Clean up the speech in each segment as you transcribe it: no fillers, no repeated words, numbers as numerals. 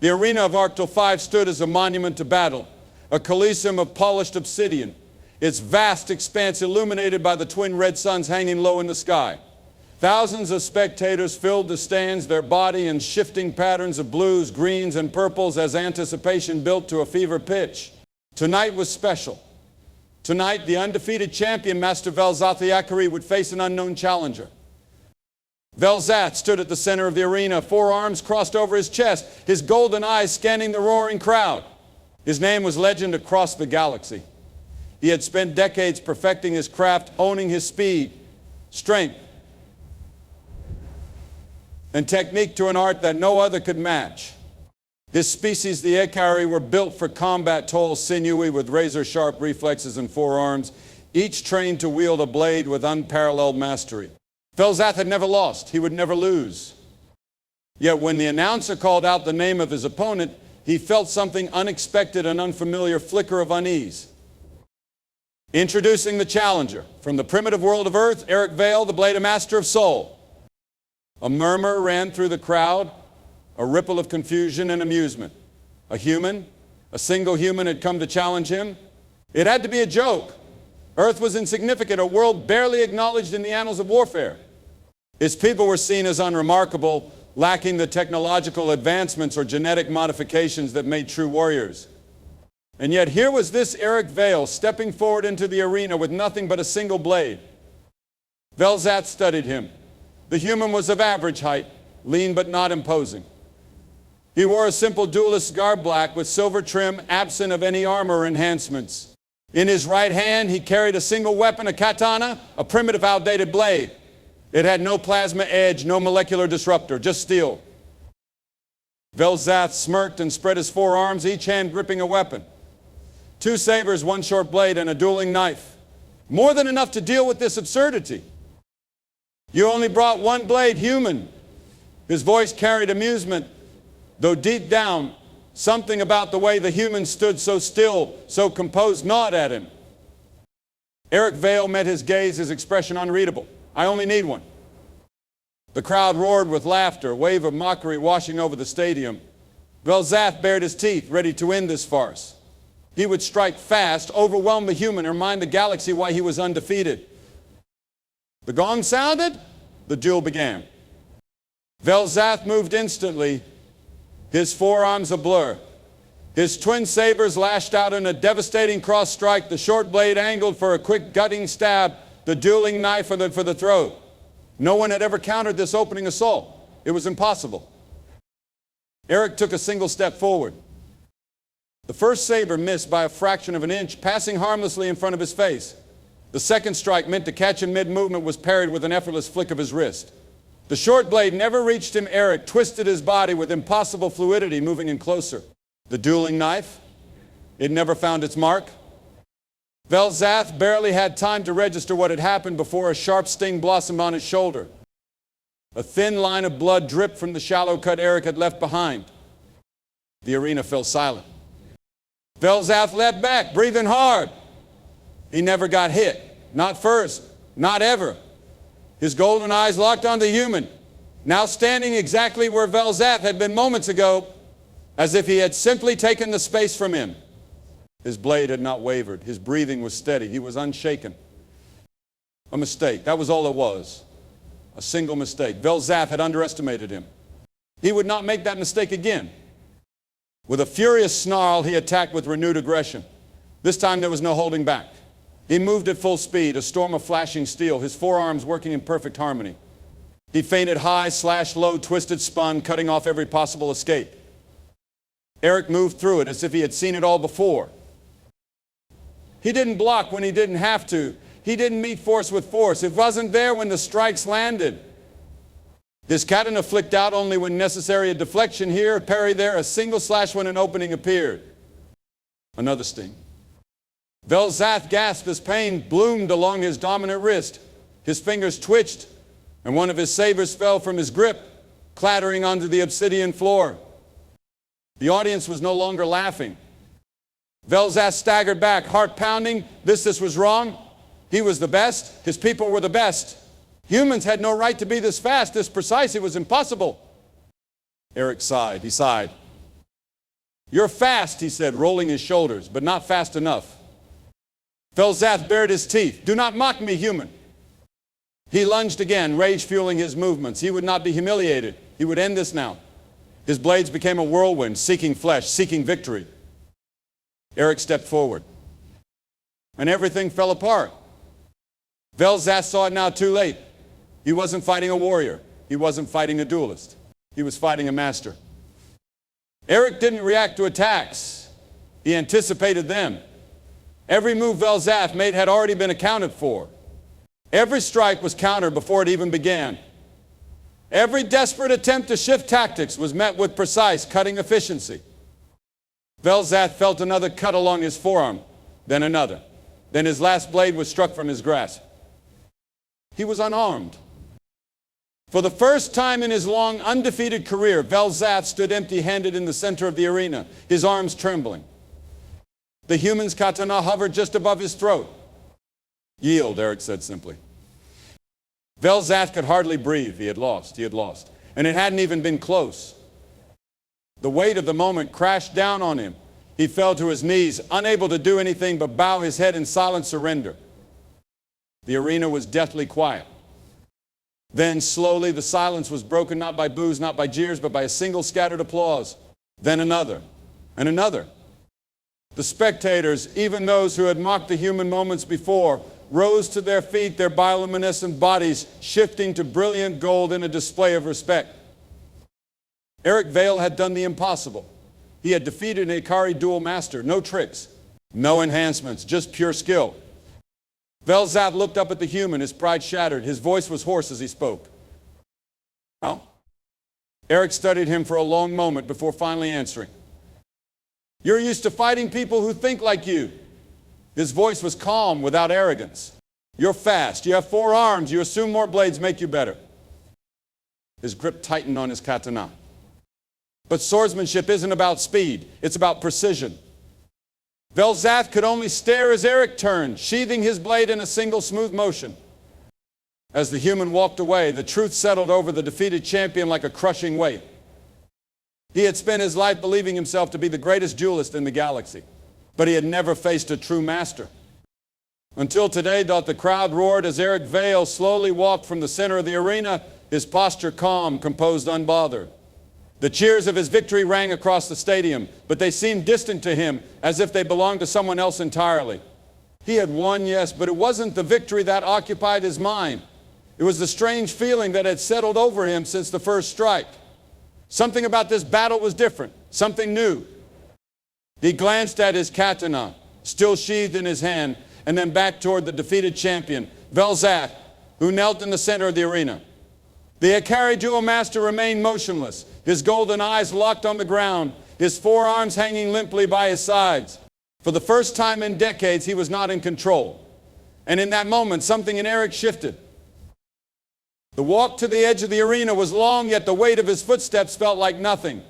The arena of Arctil 5 stood as a monument to battle, a coliseum of polished obsidian, its vast expanse illuminated by the twin red suns hanging low in the sky. Thousands of spectators filled the stands, their body in shifting patterns of blues, greens, and purples as anticipation built to a fever pitch. Tonight was special. Tonight, the undefeated champion, Master Velzath the Akari, would face an unknown challenger. Velzath stood at the center of the arena, forearms crossed over his chest, his golden eyes scanning the roaring crowd. His name was legend across the galaxy. He had spent decades perfecting his craft, honing his speed, strength, and technique to an art that no other could match. His species, the Akari, were built for combat, tall, sinewy, with razor-sharp reflexes and forearms, each trained to wield a blade with unparalleled mastery. Velzath had never lost. He would never lose. Yet when the announcer called out the name of his opponent, he felt something unexpected and unfamiliar flicker of unease. Introducing the challenger, from the primitive world of Earth, Eric Vale, the Blade Master of Soul. A murmur ran through the crowd, a ripple of confusion and amusement. A human, a single human had come to challenge him. It had to be a joke. Earth was insignificant, a world barely acknowledged in the annals of warfare. Its people were seen as unremarkable, lacking the technological advancements or genetic modifications that made true warriors. And yet here was this Eric Vale stepping forward into the arena with nothing but a single blade. Velzath studied him. The human was of average height, lean but not imposing. He wore a simple duelist garb black with silver trim, absent of any armor or enhancements. In his right hand, he carried a single weapon, a katana, a primitive, outdated blade. It had no plasma edge, no molecular disruptor, just steel. Velzath smirked and spread his forearms, each hand gripping a weapon. 2 sabers, 1 short blade, and a dueling knife. More than enough to deal with this absurdity. You only brought 1 blade, human. His voice carried amusement, though deep down, something about the way the human stood so still, so composed, gnawed at him. Eric Vale met his gaze, his expression unreadable. I only need 1. The crowd roared with laughter, a wave of mockery washing over the stadium. Velzath bared his teeth, ready to end this farce. He would strike fast, overwhelm the human, and remind the galaxy why he was undefeated. The gong sounded, the duel began. Velzath moved instantly, his forearms a blur. His twin sabers lashed out in a devastating cross strike, the short blade angled for a quick gutting stab, the dueling knife for the throat. No one had ever countered this opening assault. It was impossible. Eric took a single step forward. The first saber missed by a fraction of an inch, passing harmlessly in front of his face. The second strike, meant to catch him mid-movement, was parried with an effortless flick of his wrist. The short blade never reached him. Eric twisted his body with impossible fluidity, moving in closer. The dueling knife, it never found its mark. Velzath barely had time to register what had happened before a sharp sting blossomed on his shoulder. A thin line of blood dripped from the shallow cut Eric had left behind. The arena fell silent. Velzath leapt back, breathing hard. He never got hit. Not first, not ever. His golden eyes locked on the human, now standing exactly where Velzath had been moments ago, as if he had simply taken the space from him. His blade had not wavered. His breathing was steady. He was unshaken. A mistake. That was all it was. A single mistake. Velzath had underestimated him. He would not make that mistake again. With a furious snarl, he attacked with renewed aggression. This time there was no holding back. He moved at full speed, a storm of flashing steel, his forearms working in perfect harmony. He feinted high, slashed low, twisted, spun, cutting off every possible escape. Eric moved through it as if he had seen it all before. He didn't block when he didn't have to. He didn't meet force with force. It wasn't there when the strikes landed. His katana flicked out only when necessary, a deflection here, a parry there, a single slash when an opening appeared. Another sting. Velzath gasped as pain bloomed along his dominant wrist. His fingers twitched, and one of his sabers fell from his grip, clattering onto the obsidian floor. The audience was no longer laughing. Velzath staggered back, heart pounding. This was wrong. He was the best. His people were the best. Humans had no right to be this fast, this precise. It was impossible. Eric sighed. He sighed. You're fast, he said, rolling his shoulders, but not fast enough. Velzath bared his teeth. Do not mock me, human. He lunged again, rage fueling his movements. He would not be humiliated. He would end this now. His blades became a whirlwind, seeking flesh, seeking victory. Eric stepped forward, and everything fell apart. Velzath saw it now too late. He wasn't fighting a warrior. He wasn't fighting a duelist. He was fighting a master. Eric didn't react to attacks. He anticipated them. Every move Velzath made had already been accounted for. Every strike was countered before it even began. Every desperate attempt to shift tactics was met with precise, cutting efficiency. Velzath felt another cut along his forearm, then another. Then his last blade was struck from his grasp. He was unarmed. For the first time in his long, undefeated career, Velzath stood empty-handed in the center of the arena, his arms trembling. The human's katana hovered just above his throat. Yield, Eric said simply. Velzath could hardly breathe. He had lost. And it hadn't even been close. The weight of the moment crashed down on him. He fell to his knees, unable to do anything but bow his head in silent surrender. The arena was deathly quiet. Then, slowly, the silence was broken not by boos, not by jeers, but by a single scattered applause. Then another, and another. The spectators, even those who had mocked the human moments before, rose to their feet, their bioluminescent bodies shifting to brilliant gold in a display of respect. Eric Vale had done the impossible. He had defeated an Ikari dual master. No tricks, no enhancements, just pure skill. Velzath looked up at the human, his pride shattered. His voice was hoarse as he spoke. Well, Eric studied him for a long moment before finally answering. You're used to fighting people who think like you. His voice was calm, without arrogance. You're fast. You have 4 arms. You assume more blades make you better. His grip tightened on his katana. But swordsmanship isn't about speed. It's about precision. Velzath could only stare as Eric turned, sheathing his blade in a single smooth motion. As the human walked away, the truth settled over the defeated champion like a crushing weight. He had spent his life believing himself to be the greatest duelist in the galaxy, but he had never faced a true master. Until today, the crowd roared as Eric Vale slowly walked from the center of the arena, his posture calm, composed, unbothered. The cheers of his victory rang across the stadium, but they seemed distant to him, as if they belonged to someone else entirely. He had won, yes, but it wasn't the victory that occupied his mind. It was the strange feeling that had settled over him since the first strike. Something about this battle was different, something new. He glanced at his katana, still sheathed in his hand, and then back toward the defeated champion, Velzath, who knelt in the center of the arena. The Ikari dual master remained motionless, his golden eyes locked on the ground, his 4 arms hanging limply by his sides. For the first time in decades, he was not in control. And in that moment, something in Eric shifted. The walk to the edge of the arena was long, yet the weight of his footsteps felt like nothing.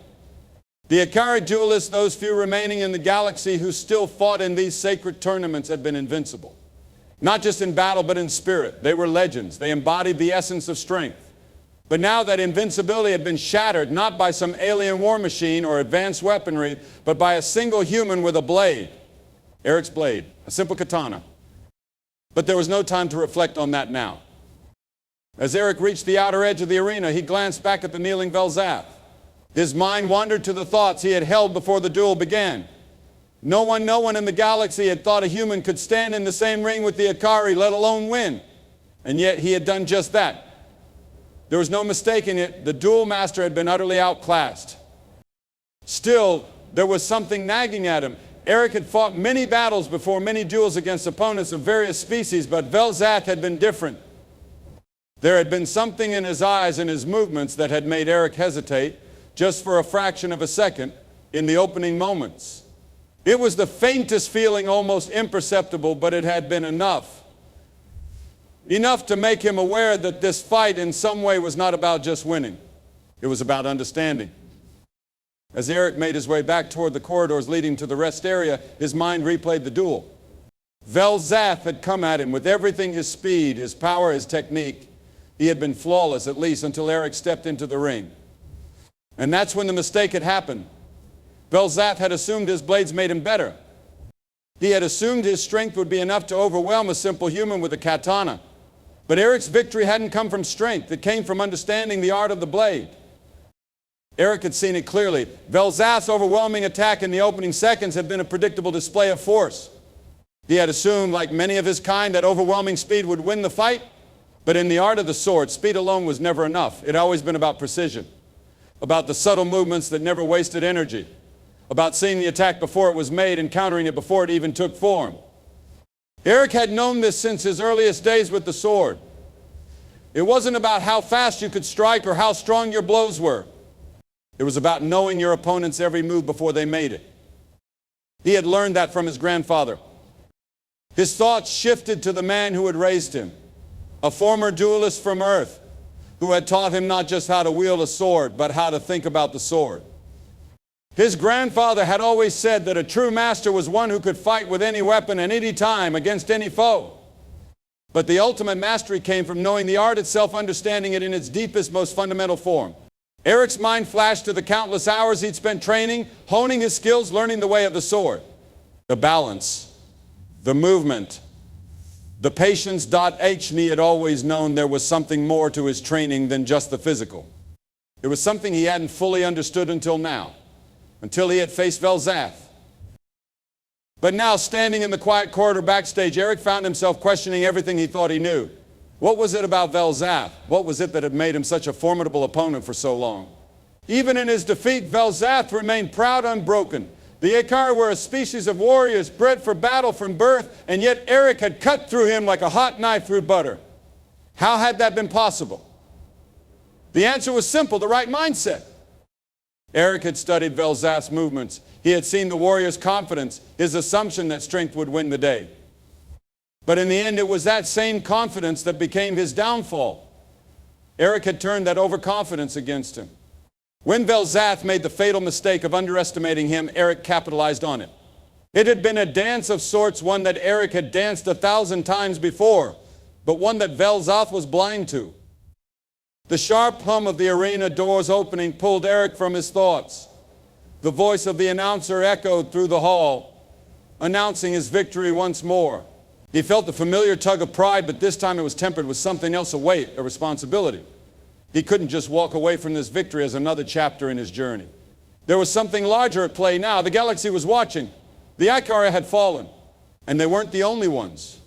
The Ikari duelists, those few remaining in the galaxy who still fought in these sacred tournaments, had been invincible. Not just in battle, but in spirit. They were legends. They embodied the essence of strength. But now that invincibility had been shattered, not by some alien war machine or advanced weaponry, but by a single human with a blade. Eric's blade, a simple katana. But there was no time to reflect on that now. As Eric reached the outer edge of the arena, he glanced back at the kneeling Velzath. His mind wandered to the thoughts he had held before the duel began. No one in the galaxy had thought a human could stand in the same ring with the Ikari, let alone win. And yet he had done just that. There was no mistaking it. The duel master had been utterly outclassed. Still, there was something nagging at him. Eric had fought many battles before, many duels against opponents of various species, but Velzath had been different. There had been something in his eyes and his movements that had made Eric hesitate, just for a fraction of a second, in the opening moments. It was the faintest feeling, almost imperceptible, but it had been enough. Enough to make him aware that this fight in some way was not about just winning. It was about understanding. As Eric made his way back toward the corridors leading to the rest area, his mind replayed the duel. Velzath had come at him with everything, his speed, his power, his technique. He had been flawless, at least until Eric stepped into the ring. And that's when the mistake had happened. Velzath had assumed his blades made him better. He had assumed his strength would be enough to overwhelm a simple human with a katana. But Eric's victory hadn't come from strength. It came from understanding the art of the blade. Eric had seen it clearly. Velzath's overwhelming attack in the opening seconds had been a predictable display of force. He had assumed, like many of his kind, that overwhelming speed would win the fight. But in the art of the sword, speed alone was never enough. It had always been about precision, about the subtle movements that never wasted energy, about seeing the attack before it was made and countering it before it even took form. Eric had known this since his earliest days with the sword. It wasn't about how fast you could strike or how strong your blows were. It was about knowing your opponent's every move before they made it. He had learned that from his grandfather. His thoughts shifted to the man who had raised him, a former duelist from Earth, who had taught him not just how to wield a sword, but how to think about the sword. His grandfather had always said that a true master was one who could fight with any weapon at any time against any foe. But the ultimate mastery came from knowing the art itself, understanding it in its deepest, most fundamental form. Eric's mind flashed to the countless hours he'd spent training, honing his skills, learning the way of the sword. The balance, the movement, the patience. He had always known there was something more to his training than just the physical. It was something he hadn't fully understood until now, until he had faced Velzath. But now, standing in the quiet corridor backstage, Eric found himself questioning everything he thought he knew. What was it about Velzath? What was it that had made him such a formidable opponent for so long? Even in his defeat, Velzath remained proud, unbroken. The Ikari were a species of warriors bred for battle from birth, and yet Eric had cut through him like a hot knife through butter. How had that been possible? The answer was simple: the right mindset. Eric had studied Velzath's movements. He had seen the warrior's confidence, his assumption that strength would win the day. But in the end, it was that same confidence that became his downfall. Eric had turned that overconfidence against him. When Velzath made the fatal mistake of underestimating him, Eric capitalized on it. It had been a dance of sorts, one that Eric had danced 1,000 times before, but one that Velzath was blind to. The sharp hum of the arena doors opening pulled Eric from his thoughts. The voice of the announcer echoed through the hall, announcing his victory once more. He felt the familiar tug of pride, but this time it was tempered with something else, a weight, a responsibility. He couldn't just walk away from this victory as another chapter in his journey. There was something larger at play now. The galaxy was watching. The Ikari had fallen, and they weren't the only ones.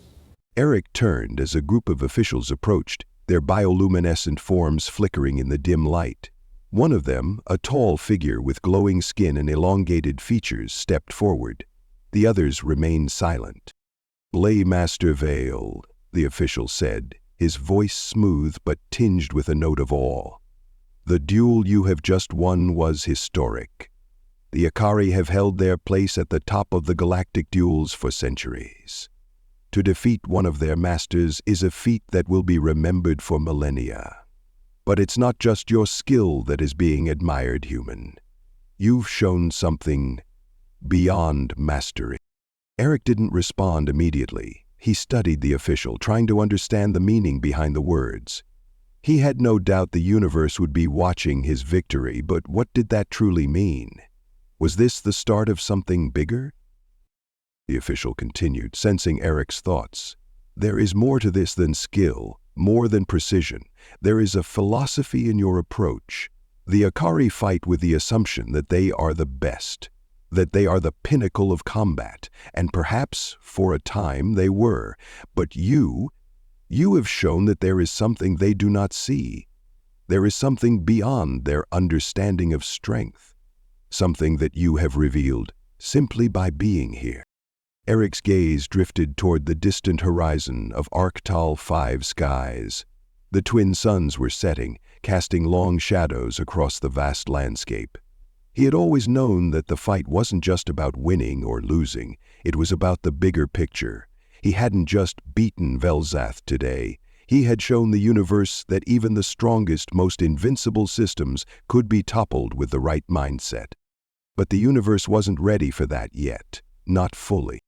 Eric turned as a group of officials approached, their bioluminescent forms flickering in the dim light. One of them, a tall figure with glowing skin and elongated features, stepped forward. The others remained silent. "Lay Master Vale," the official said, his voice smooth but tinged with a note of awe. "The duel you have just won was historic. The Ikari have held their place at the top of the galactic duels for centuries. To defeat one of their masters is a feat that will be remembered for millennia. But it's not just your skill that is being admired, human. You've shown something beyond mastery." Eric didn't respond immediately. He studied the official, trying to understand the meaning behind the words. He had no doubt the universe would be watching his victory, but what did that truly mean? Was this the start of something bigger? The official continued, sensing Eric's thoughts. "There is more to this than skill, more than precision. There is a philosophy in your approach. The Ikari fight with the assumption that they are the best, that they are the pinnacle of combat, and perhaps, for a time, they were. But you have shown that there is something they do not see. There is something beyond their understanding of strength, something that you have revealed simply by being here." Eric's gaze drifted toward the distant horizon of Arctal 5 skies. The twin suns were setting, casting long shadows across the vast landscape. He had always known that the fight wasn't just about winning or losing. It was about the bigger picture. He hadn't just beaten Velzath today. He had shown the universe that even the strongest, most invincible systems could be toppled with the right mindset. But the universe wasn't ready for that yet, not fully.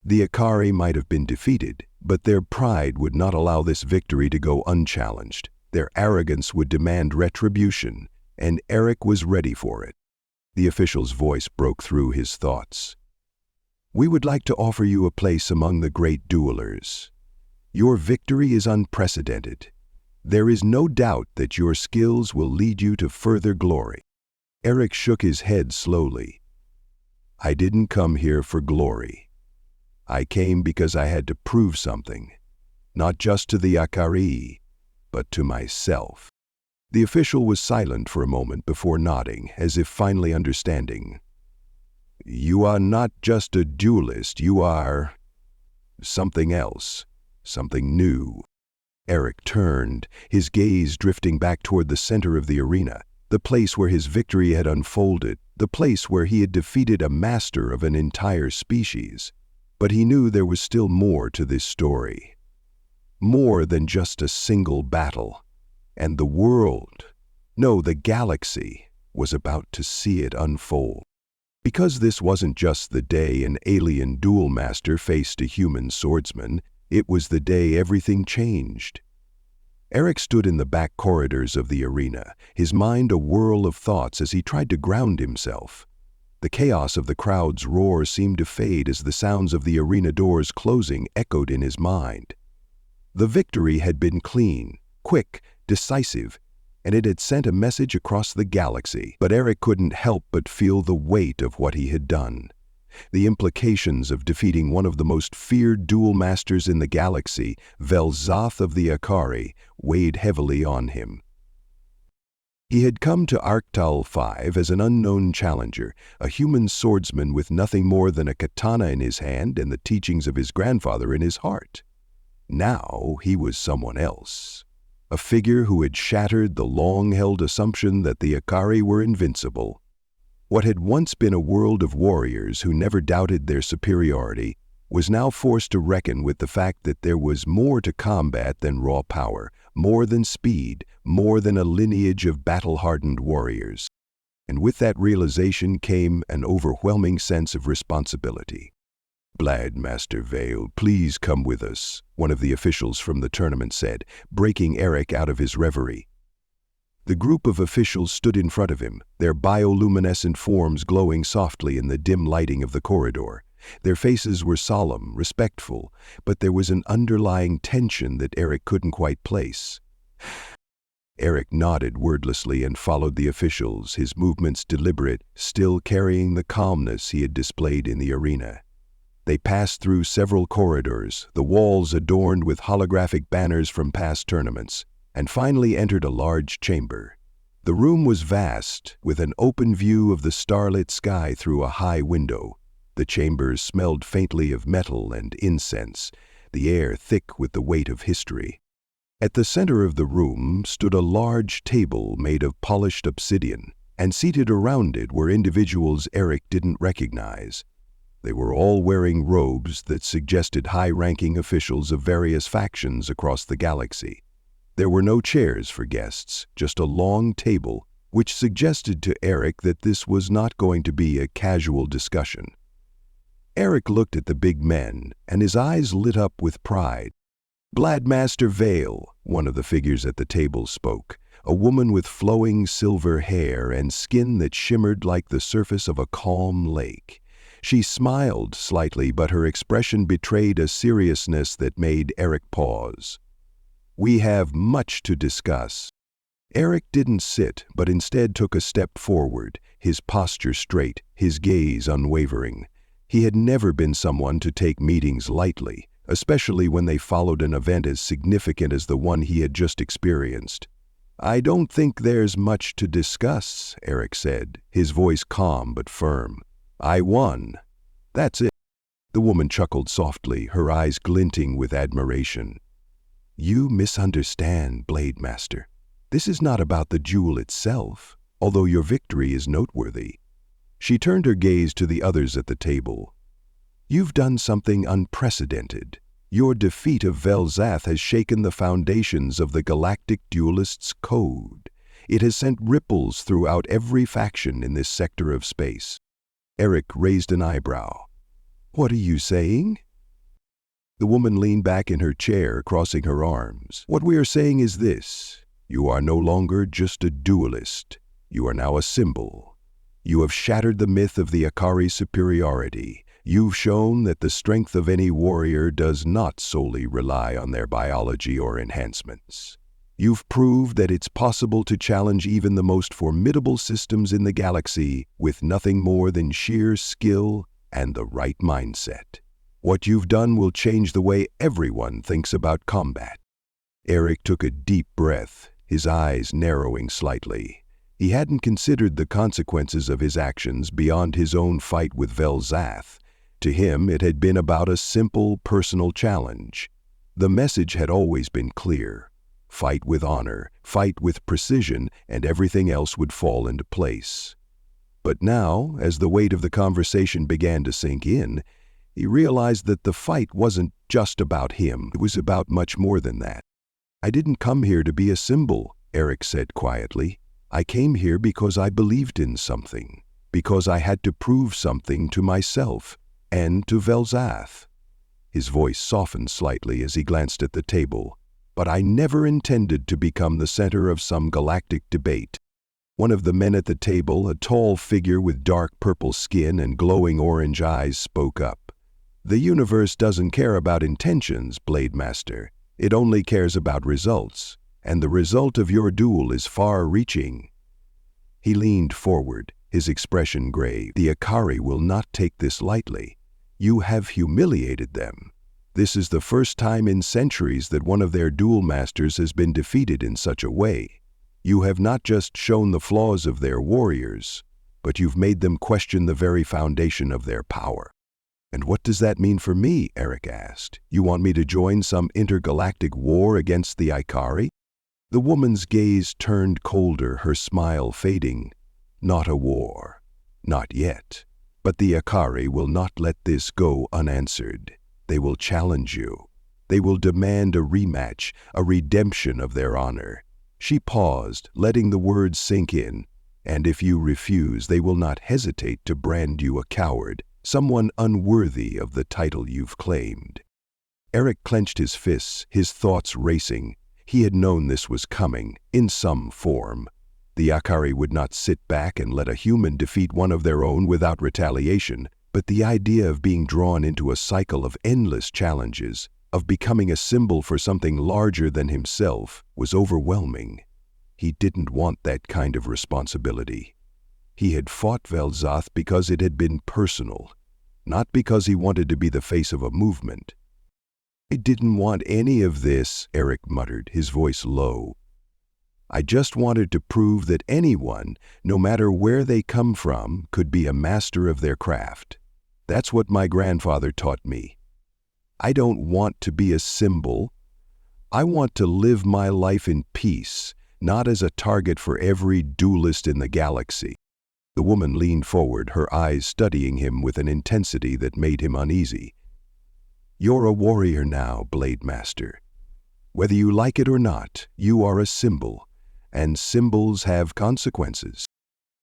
The Ikari might have been defeated, but their pride would not allow this victory to go unchallenged. Their arrogance would demand retribution, and Eric was ready for it. The official's voice broke through his thoughts. "We would like to offer you a place among the great duelers. Your victory is unprecedented. There is no doubt that your skills will lead you to further glory." Eric shook his head slowly. "I didn't come here for glory. I came because I had to prove something, not just to the Akari, but to myself." The official was silent for a moment before nodding, as if finally understanding. "You are not just a duelist, you are something else, something new." Eric turned, his gaze drifting back toward the center of the arena, the place where his victory had unfolded, the place where he had defeated a master of an entire species. But he knew there was still more to this story. More than just a single battle. And the world, no, the galaxy, was about to see it unfold. Because this wasn't just the day an alien duel master faced a human swordsman, it was the day everything changed. Eric stood in the back corridors of the arena, his mind a whirl of thoughts as he tried to ground himself. The chaos of the crowd's roar seemed to fade as the sounds of the arena doors closing echoed in his mind. The victory had been clean, quick, decisive, and it had sent a message across the galaxy. But Eric couldn't help but feel the weight of what he had done. The implications of defeating one of the most feared duel masters in the galaxy, Vel'Zath of the Akari, weighed heavily on him. He had come to Arctal 5 as an unknown challenger, a human swordsman with nothing more than a katana in his hand and the teachings of his grandfather in his heart. Now he was someone else. A figure who had shattered the long-held assumption that the Akari were invincible. What had once been a world of warriors who never doubted their superiority was now forced to reckon with the fact that there was more to combat than raw power, more than speed, more than a lineage of battle-hardened warriors. And with that realization came an overwhelming sense of responsibility. "Blad Master Vale, please come with us," one of the officials from the tournament said, breaking Eric out of his reverie. The group of officials stood in front of him, their bioluminescent forms glowing softly in the dim lighting of the corridor. Their faces were solemn, respectful, but there was an underlying tension that Eric couldn't quite place. Eric nodded wordlessly and followed the officials, his movements deliberate, still carrying the calmness he had displayed in the arena. They passed through several corridors, the walls adorned with holographic banners from past tournaments, and finally entered a large chamber. The room was vast, with an open view of the starlit sky through a high window. The chamber smelled faintly of metal and incense, the air thick with the weight of history. At the center of the room stood a large table made of polished obsidian, and seated around it were individuals Eric didn't recognize. They were all wearing robes that suggested high-ranking officials of various factions across the galaxy. There were no chairs for guests, just a long table, which suggested to Eric that this was not going to be a casual discussion. Eric looked at the big men, and his eyes lit up with pride. "Blad Master Vale," one of the figures at the table spoke, a woman with flowing silver hair and skin that shimmered like the surface of a calm lake. She smiled slightly, but her expression betrayed a seriousness that made Eric pause. "We have much to discuss." Eric didn't sit, but instead took a step forward, his posture straight, his gaze unwavering. He had never been someone to take meetings lightly, especially when they followed an event as significant as the one he had just experienced. "I don't think there's much to discuss," Eric said, his voice calm but firm. "I won. That's it." The woman chuckled softly, her eyes glinting with admiration. "You misunderstand, Blade Master. This is not about the duel itself, although your victory is noteworthy." She turned her gaze to the others at the table. "You've done something unprecedented. Your defeat of Vel'Zath has shaken the foundations of the Galactic Duelist's code. It has sent ripples throughout every faction in this sector of space." Eric raised an eyebrow. "What are you saying?" The woman leaned back in her chair, crossing her arms. "What we are saying is this. You are no longer just a duelist. You are now a symbol. You have shattered the myth of the Akari's superiority. You've shown that the strength of any warrior does not solely rely on their biology or enhancements. You've proved that it's possible to challenge even the most formidable systems in the galaxy with nothing more than sheer skill and the right mindset. What you've done will change the way everyone thinks about combat. Eric took a deep breath, his eyes narrowing slightly. He hadn't considered the consequences of his actions beyond his own fight with Vel'Zath. To him, it had been about a simple, personal challenge. The message had always been clear. Fight with honor, fight with precision, and everything else would fall into place. But now, as the weight of the conversation began to sink in, he realized that the fight wasn't just about him. It was about much more than that. "I didn't come here to be a symbol," Eric said quietly. "I came here because I believed in something, because I had to prove something to myself and to Vel'Zath." His voice softened slightly as he glanced at the table. "But I never intended to become the center of some galactic debate." One of the men at the table, a tall figure with dark purple skin and glowing orange eyes, spoke up. "The universe doesn't care about intentions, Blade Master. It only cares about results, and the result of your duel is far-reaching." He leaned forward, his expression grave. "The Akari will not take this lightly. You have humiliated them. This is the first time in centuries that one of their duel masters has been defeated in such a way. You have not just shown the flaws of their warriors, but you've made them question the very foundation of their power." "And what does that mean for me?" Eric asked. "You want me to join some intergalactic war against the Akari?" The woman's gaze turned colder, her smile fading. "Not a war. Not yet. But the Akari will not let this go unanswered. They will challenge you. They will demand a rematch, a redemption of their honor." She paused, letting the words sink in. "And if you refuse, they will not hesitate to brand you a coward, someone unworthy of the title you've claimed." Eric clenched his fists, his thoughts racing. He had known this was coming, in some form. The Akari would not sit back and let a human defeat one of their own without retaliation, but the idea of being drawn into a cycle of endless challenges, of becoming a symbol for something larger than himself, was overwhelming. He didn't want that kind of responsibility. He had fought Vel'Zath because it had been personal, not because he wanted to be the face of a movement. "I didn't want any of this," Eric muttered, his voice low. "I just wanted to prove that anyone, no matter where they come from, could be a master of their craft. That's what my grandfather taught me. I don't want to be a symbol. I want to live my life in peace, not as a target for every duelist in the galaxy." The woman leaned forward, her eyes studying him with an intensity that made him uneasy. "You're a warrior now, Blade Master. Whether you like it or not, you are a symbol, and symbols have consequences."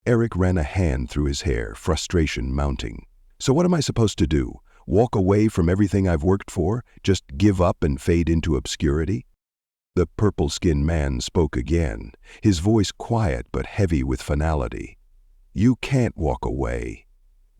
Eric ran a hand through his hair, frustration mounting. "So what am I supposed to do? Walk away from everything I've worked for? Just give up and fade into obscurity?" The purple-skinned man spoke again, his voice quiet but heavy with finality. "You can't walk away.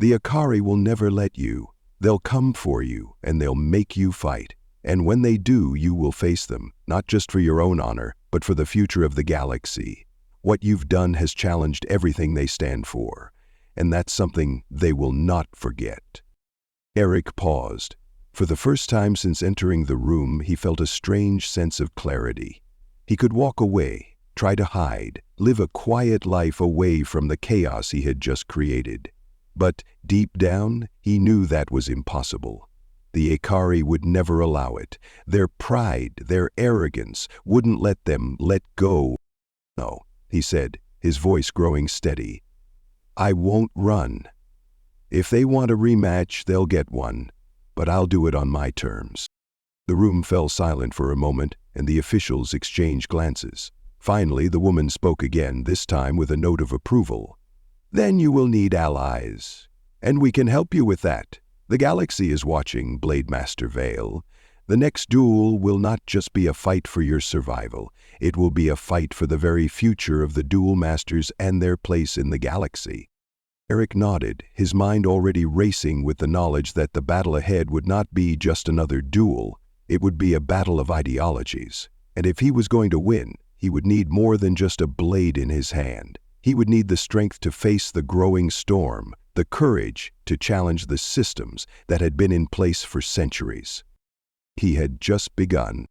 The Akari will never let you. They'll come for you, and they'll make you fight. And when they do, you will face them, not just for your own honor, but for the future of the galaxy. What you've done has challenged everything they stand for, and that's something they will not forget." Eric paused. For the first time since entering the room, he felt a strange sense of clarity. He could walk away, try to hide, live a quiet life away from the chaos he had just created. But deep down, he knew that was impossible. The Akari would never allow it. Their pride, their arrogance, wouldn't let them let go. "No," he said, his voice growing steady. "I won't run. If they want a rematch, they'll get one, but I'll do it on my terms." The room fell silent for a moment, and the officials exchanged glances. Finally, the woman spoke again, this time with a note of approval. "Then you will need allies, and we can help you with that. The galaxy is watching, Blade Master Vale. The next duel will not just be a fight for your survival. It will be a fight for the very future of the duel masters and their place in the galaxy." Eric nodded, his mind already racing with the knowledge that the battle ahead would not be just another duel, it would be a battle of ideologies. And if he was going to win, he would need more than just a blade in his hand. He would need the strength to face the growing storm, the courage to challenge the systems that had been in place for centuries. He had just begun.